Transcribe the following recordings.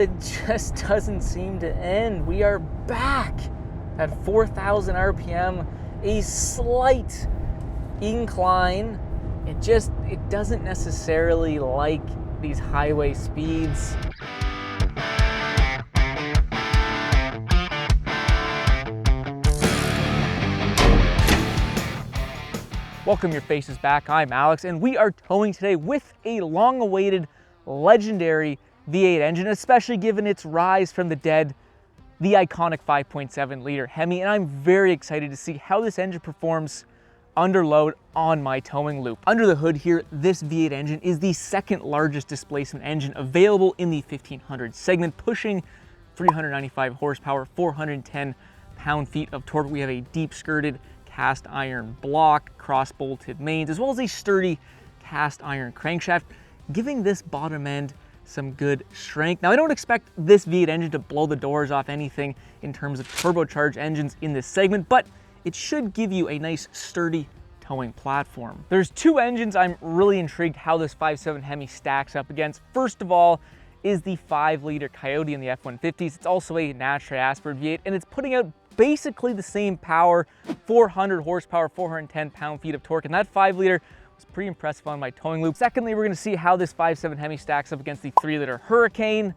It just doesn't seem to end. We are back at 4,000 RPM, a slight incline. It doesn't necessarily like these highway speeds. Welcome your faces back. I'm Alex, and we are towing today with a long-awaited, legendary V8 engine, especially given its rise from the dead, the iconic 5.7 liter Hemi, and I'm very excited to see how this engine performs under load on my towing loop. Under the hood here, this V8 engine is the second largest displacement engine available in the 1500 segment, pushing 395 horsepower, 410 pound-feet of torque. We have a deep skirted cast iron block, cross-bolted mains, as well as a sturdy cast iron crankshaft, giving this bottom end some good strength. Now, I don't expect this V8 engine to blow the doors off anything in terms of turbocharged engines in this segment, but it should give you a nice sturdy towing platform. There's two engines I'm really intrigued how this 5.7 Hemi stacks up against. First of all is the 5-liter Coyote in the F-150s. It's also a naturally aspirated V8, and it's putting out basically the same power, 400 horsepower, 410 pound-feet of torque, and that 5-liter was pretty impressive on my towing loop. Secondly, we're going to see how this 5.7 Hemi stacks up against the 3-liter Hurricane,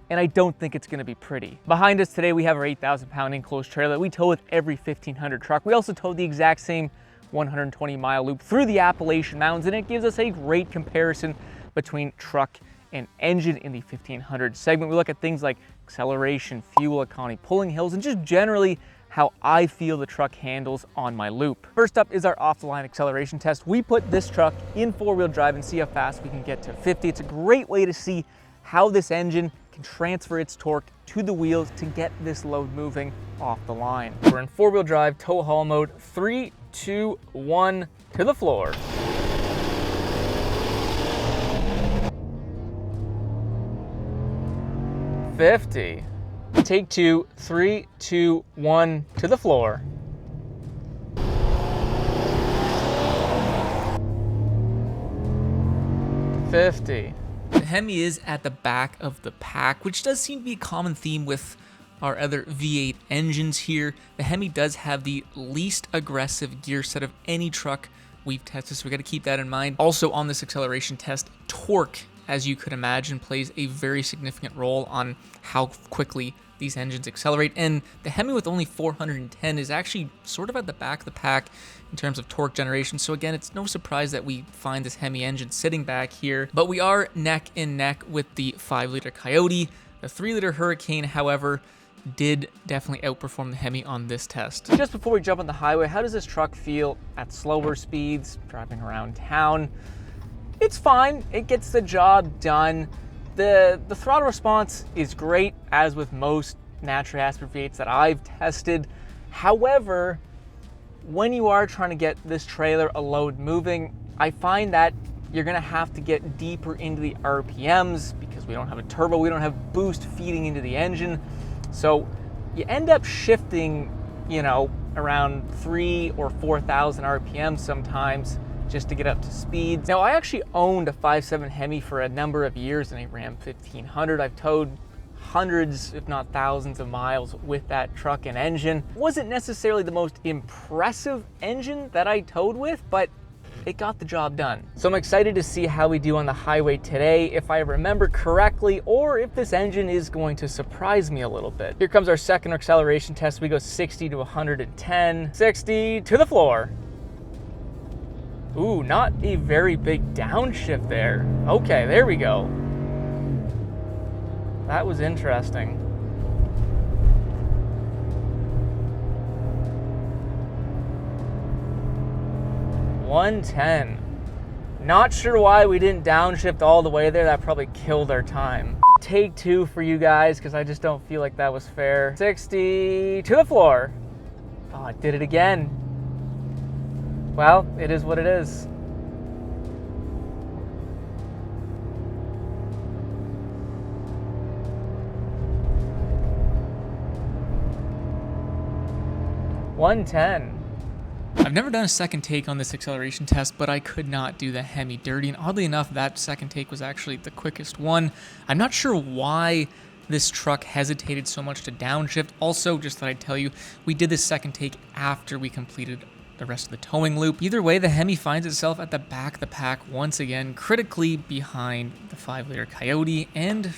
and I don't think it's going to be pretty. Behind us today, we have our 8,000-pound enclosed trailer that we tow with every 1500 truck. We also tow the exact same 120-mile loop through the Appalachian Mountains, and it gives us a great comparison between truck and engine in the 1500 segment. We look at things like acceleration, fuel economy, pulling hills, and just generally how I feel the truck handles on my loop. First up is our off-the-line acceleration test. We put this truck in 4-wheel drive and see how fast we can get to 50. It's a great way to see how this engine can transfer its torque to the wheels to get this load moving off the line. We're in 4-wheel drive, tow haul mode. 3, 2, 1, to the floor. $50. Take 2, 3, 2, 1, to the floor. $50. The Hemi is at the back of the pack, which does seem to be a common theme with our other V8 engines here. The Hemi does have the least aggressive gear set of any truck we've tested, so we got to keep that in mind. Also on this acceleration test, torque, as you could imagine, plays a very significant role on how quickly these engines accelerate, and the Hemi with only 410 is actually sort of at the back of the pack in terms of torque generation. So again, it's no surprise that we find this Hemi engine sitting back here, but we are neck and neck with the 5-liter Coyote. The 3-liter Hurricane, however, did definitely outperform the Hemi on this test. Just before we jump on the highway, how does this truck feel at slower speeds, driving around town? It's fine, it gets the job done. The throttle response is great, as with most naturally aspirated V8s that I've tested. However, when you are trying to get this trailer a load moving, I find that you're gonna have to get deeper into the RPMs because we don't have a turbo, we don't have boost feeding into the engine. So you end up shifting, around 3,000 or 4,000 RPMs sometimes, just to get up to speed. Now, I actually owned a 5.7 Hemi for a number of years in a Ram 1500. I've towed hundreds, if not thousands of miles with that truck and engine. It wasn't necessarily the most impressive engine that I towed with, but it got the job done. So I'm excited to see how we do on the highway today, if I remember correctly, or if this engine is going to surprise me a little bit. Here comes our second acceleration test. We go 60 to 110, 60 to the floor. Ooh, not a very big downshift there. Okay, there we go. That was interesting. $110. Not sure why we didn't downshift all the way there. That probably killed our time. Take 2 for you guys, because I just don't feel like that was fair. 60 to the floor. Oh, I did it again. Well, it is what it is. $110. I've never done a second take on this acceleration test, but I could not do the Hemi dirty, and oddly enough, that second take was actually the quickest one. I'm not sure why this truck hesitated so much to downshift. Also, just thought I'd tell you, we did this second take after we completed the rest of the towing loop. Either way, the Hemi finds itself at the back of the pack once again, critically behind the 5-liter Coyote and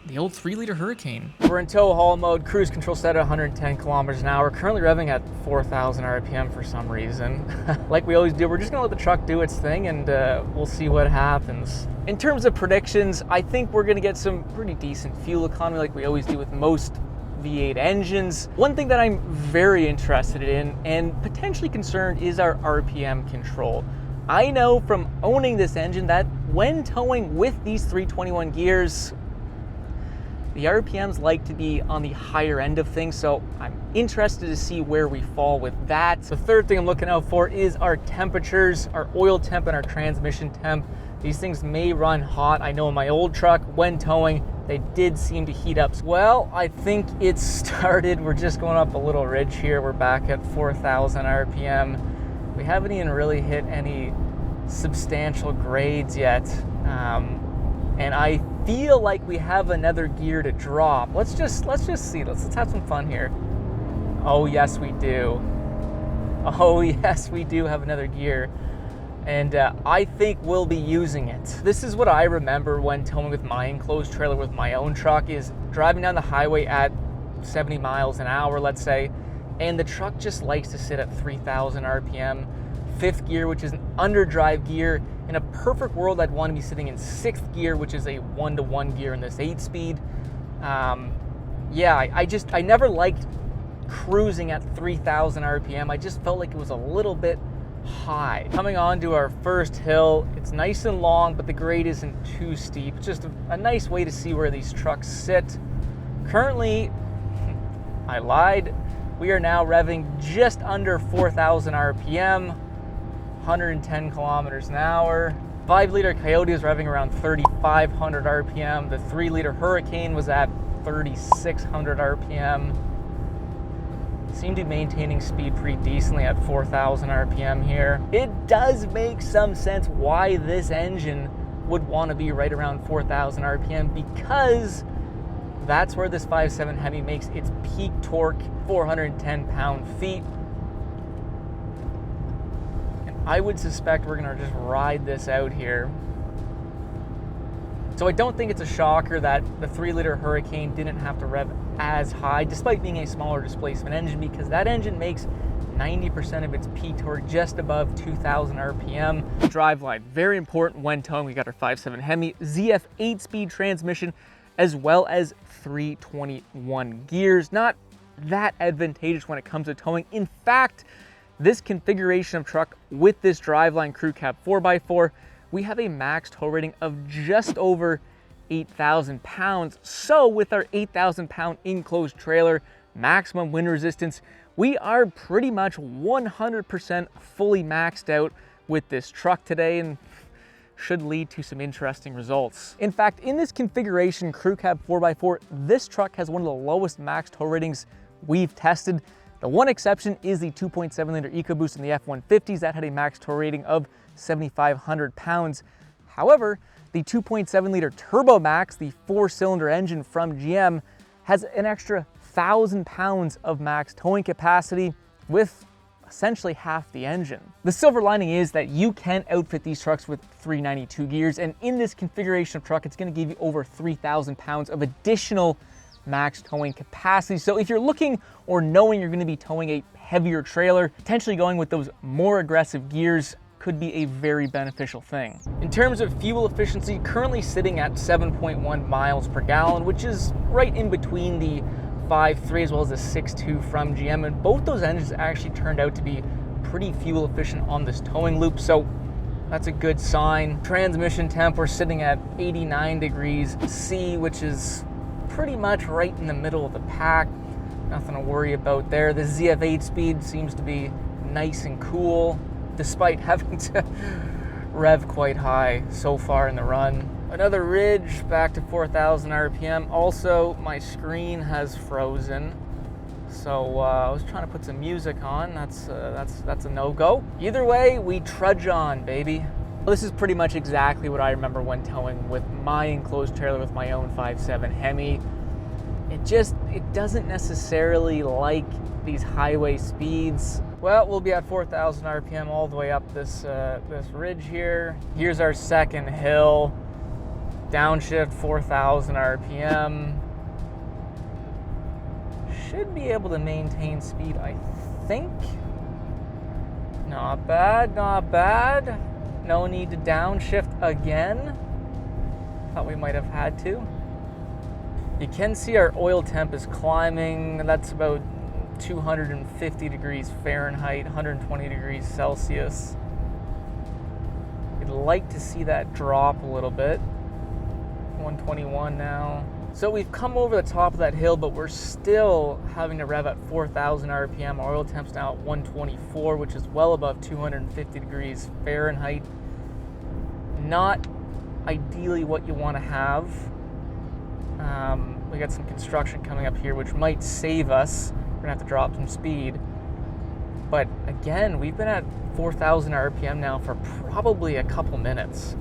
the old 3-liter Hurricane. We're in tow haul mode, cruise control set at 110 kilometers an hour, currently revving at 4,000 RPM for some reason. Like we always do, we're just gonna let the truck do its thing and we'll see what happens. In terms of predictions, I think we're gonna get some pretty decent fuel economy like we always do with most V8 engines. One thing that I'm very interested in and potentially concerned is our RPM control. I know from owning this engine that when towing with these 321 gears, the RPMs like to be on the higher end of things, so I'm interested to see where we fall with that. The third thing I'm looking out for is our temperatures, our oil temp and our transmission temp. These things may run hot. I know in my old truck, when towing, they did seem to heat up. Well, I think it started. We're just going up a little ridge here. We're back at 4,000 RPM. We haven't even really hit any substantial grades yet. And I feel like we have another gear to drop. Let's just see. Let's have some fun here. Oh yes, we do. Oh yes, we do have another gear. And I think we'll be using it. This is what I remember when towing with my enclosed trailer with my own truck, is driving down the highway at 70 miles an hour, let's say, and the truck just likes to sit at 3,000 RPM. Fifth gear, which is an underdrive gear. In a perfect world, I'd want to be sitting in sixth gear, which is a 1-to-1 gear in this 8-speed. Yeah, I never liked cruising at 3,000 RPM. I just felt like it was a little bit high. Coming on to our first hill, it's nice and long, but the grade isn't too steep. It's just a nice way to see where these trucks sit. Currently, I lied. We are now revving just under 4,000 RPM, 110 kilometers an hour. 5-liter Coyote is revving around 3,500 RPM. The 3-liter Hurricane was at 3,600 RPM. Seem to be maintaining speed pretty decently at 4,000 RPM here. It does make some sense why this engine would want to be right around 4,000 RPM, because that's where this 5.7 Hemi makes its peak torque, 410 pound-feet. And I would suspect we're gonna just ride this out here. So I don't think it's a shocker that the 3-liter Hurricane didn't have to rev as high, despite being a smaller displacement engine, because that engine makes 90% of its peak torque just above 2,000 RPM. Driveline, very important when towing. We got our 5.7 Hemi ZF 8-speed transmission, as well as 321 gears. Not that advantageous when it comes to towing. In fact, this configuration of truck with this driveline crew cab 4x4, we have a max tow rating of just over 8,000 pounds. So with our 8,000 pound enclosed trailer, maximum wind resistance, we are pretty much 100% fully maxed out with this truck today, and should lead to some interesting results. In fact, in this configuration crew cab 4x4, this truck has one of the lowest max tow ratings we've tested. The one exception is the 2.7 liter EcoBoost in the F-150s that had a max tow rating of 7,500 pounds. However, the 2.7 liter Turbo Max, the 4-cylinder engine from GM, has an extra 1,000 pounds of max towing capacity with essentially half the engine. The silver lining is that you can outfit these trucks with 392 gears, and in this configuration of truck, it's gonna give you over 3,000 pounds of additional max towing capacity. So if you're looking or knowing you're gonna be towing a heavier trailer, potentially going with those more aggressive gears could be a very beneficial thing. In terms of fuel efficiency, currently sitting at 7.1 miles per gallon, which is right in between the 5.3 as well as the 6.2 from GM, and both those engines actually turned out to be pretty fuel efficient on this towing loop, so that's a good sign. Transmission temp, we're sitting at 89 degrees C, which is pretty much right in the middle of the pack. Nothing to worry about there. The ZF 8-speed seems to be nice and cool, despite having to rev quite high so far in the run. Another ridge, back to 4,000 RPM. Also, my screen has frozen. So I was trying to put some music on. That's a no-go. Either way, we trudge on, baby. This is pretty much exactly what I remember when towing with my enclosed trailer with my own 5.7 Hemi. It doesn't necessarily like these highway speeds. Well, we'll be at 4,000 RPM all the way up this ridge here. Here's our second hill. Downshift, 4,000 RPM. Should be able to maintain speed, I think. Not bad, not bad. No need to downshift again. Thought we might have had to. You can see our oil temp is climbing. That's about 250 degrees Fahrenheit, 120 degrees Celsius. We'd like to see that drop a little bit. 121 now. So we've come over the top of that hill, but we're still having to rev at 4,000 RPM. Our oil temp's now at 124, which is well above 250 degrees Fahrenheit. Not ideally what you want to have. We got some construction coming up here, which might save us. We're gonna have to drop some speed. But again, we've been at 4,000 RPM now for probably a couple minutes.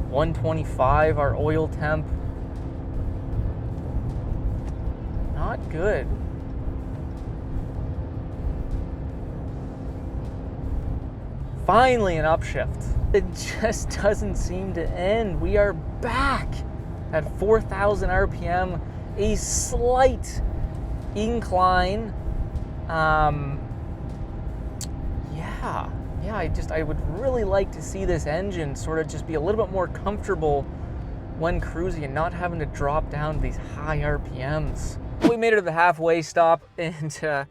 $125 our oil temp. Not good. Finally an upshift. It just doesn't seem to end. We are back at 4,000 RPM, a slight incline. I would really like to see this engine sort of just be a little bit more comfortable when cruising and not having to drop down to these high RPMs. We made it to the halfway stop and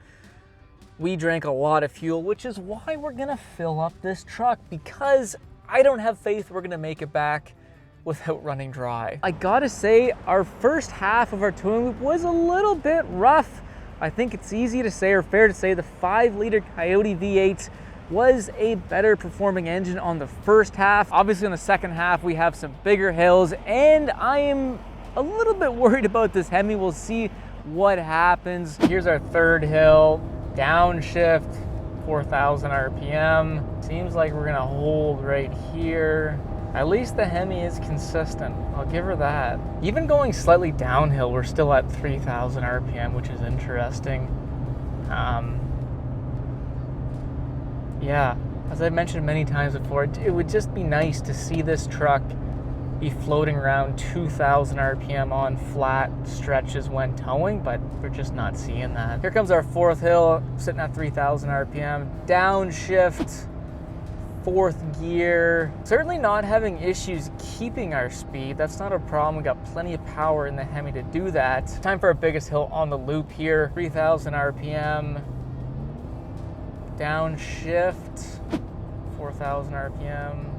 we drank a lot of fuel, which is why we're gonna fill up this truck, because I don't have faith we're gonna make it back without running dry. I gotta say, our first half of our towing loop was a little bit rough. I think it's easy to say, or fair to say, the 5-liter Coyote V8 was a better performing engine on the first half. Obviously on the second half, we have some bigger hills, and I am a little bit worried about this Hemi. We'll see what happens. Here's our third hill. Downshift, 4,000 RPM. Seems like we're gonna hold right here. At least the Hemi is consistent. I'll give her that. Even going slightly downhill, we're still at 3,000 RPM, which is interesting. Yeah, as I've mentioned many times before, it would just be nice to see this truck be floating around 2,000 RPM on flat stretches when towing, but we're just not seeing that. Here comes our fourth hill, sitting at 3,000 RPM. Downshift, fourth gear. Certainly not having issues keeping our speed. That's not a problem. We got plenty of power in the Hemi to do that. Time for our biggest hill on the loop here. 3,000 RPM. Downshift, 4,000 RPM.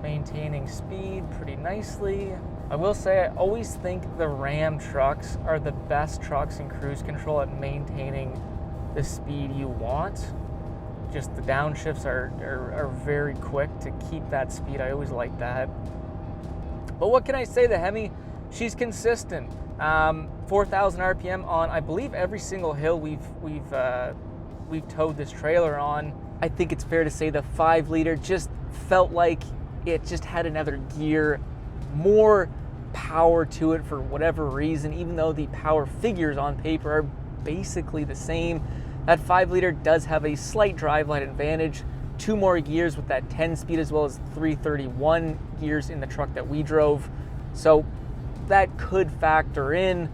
Maintaining speed pretty nicely. I will say, I always think the Ram trucks are the best trucks in cruise control at maintaining the speed you want. Just the downshifts are very quick to keep that speed. I always like that. But what can I say? The Hemi, she's consistent. 4,000 RPM on, I believe, every single hill we've towed this trailer on. I think it's fair to say the 5-liter just felt like it just had another gear, more power to it for whatever reason, even though the power figures on paper are basically the same. That 5-liter does have a slight driveline advantage, 2 more gears with that 10 speed, as well as 331 gears in the truck that we drove. So that could factor in.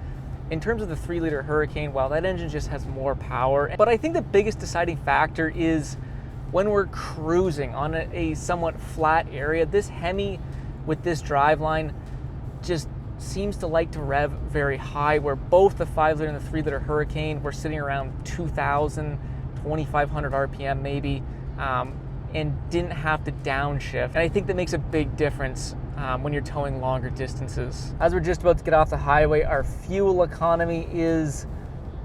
In terms of the 3-liter Hurricane, while that engine just has more power. But I think the biggest deciding factor is when we're cruising on a somewhat flat area. This Hemi with this driveline just seems to like to rev very high, where both the 5-liter and the 3-liter Hurricane were sitting around 2,000, 2,500 RPM maybe, and didn't have to downshift. And I think that makes a big difference when you're towing longer distances. As we're just about to get off the highway, our fuel economy is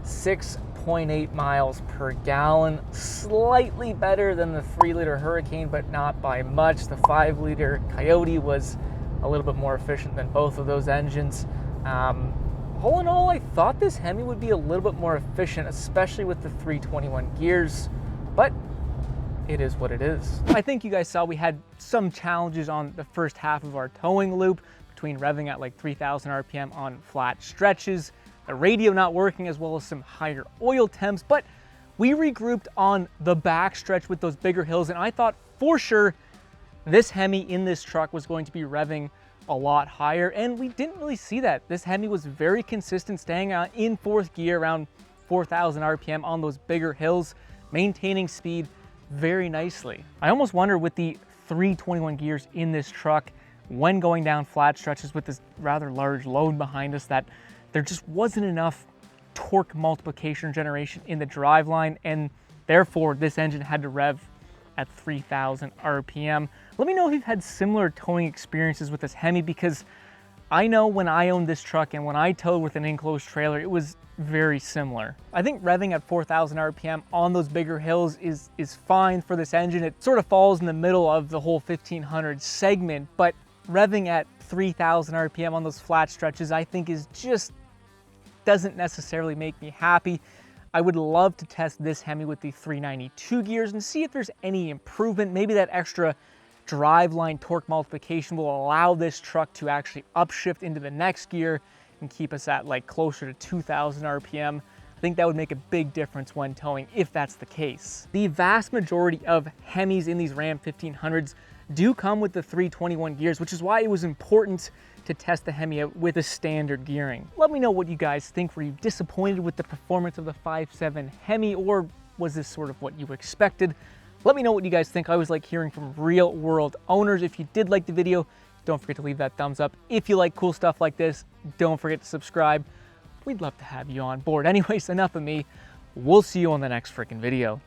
6.6 3.8 miles per gallon, slightly better than the 3-liter Hurricane, but not by much. The 5-liter Coyote was a little bit more efficient than both of those engines. All in all, I thought this Hemi would be a little bit more efficient, especially with the 321 gears, but it is what it is. I think you guys saw we had some challenges on the first half of our towing loop, between revving at like 3,000 RPM on flat stretches, the radio not working, as well as some higher oil temps, but we regrouped on the back stretch with those bigger hills, and I thought for sure this Hemi in this truck was going to be revving a lot higher, and we didn't really see that. This Hemi was very consistent, staying in fourth gear around 4,000 RPM on those bigger hills, maintaining speed very nicely. I almost wonder with the 321 gears in this truck, when going down flat stretches with this rather large load behind us, that there just wasn't enough torque multiplication generation in the driveline, and therefore this engine had to rev at 3,000 RPM. Let me know if you've had similar towing experiences with this Hemi, because I know when I owned this truck and when I towed with an enclosed trailer, it was very similar. I think revving at 4,000 RPM on those bigger hills is fine for this engine. It sort of falls in the middle of the whole 1,500 segment, but revving at 3,000 RPM on those flat stretches, I think is just doesn't necessarily make me happy. I would love to test this Hemi with the 392 gears and see if there's any improvement. Maybe that extra driveline torque multiplication will allow this truck to actually upshift into the next gear and keep us at like closer to 2,000 RPM. I think that would make a big difference when towing, if that's the case. The vast majority of Hemis in these Ram 1500s do come with the 321 gears, which is why it was important to test the Hemi out with the standard gearing. Let me know what you guys think. Were you disappointed with the performance of the 5.7 Hemi, or was this sort of what you expected? Let me know what you guys think. I always like hearing from real world owners. If you did like the video, don't forget to leave that thumbs up. If you like cool stuff like this, don't forget to subscribe. We'd love to have you on board. Anyways, enough of me. We'll see you on the next freaking video.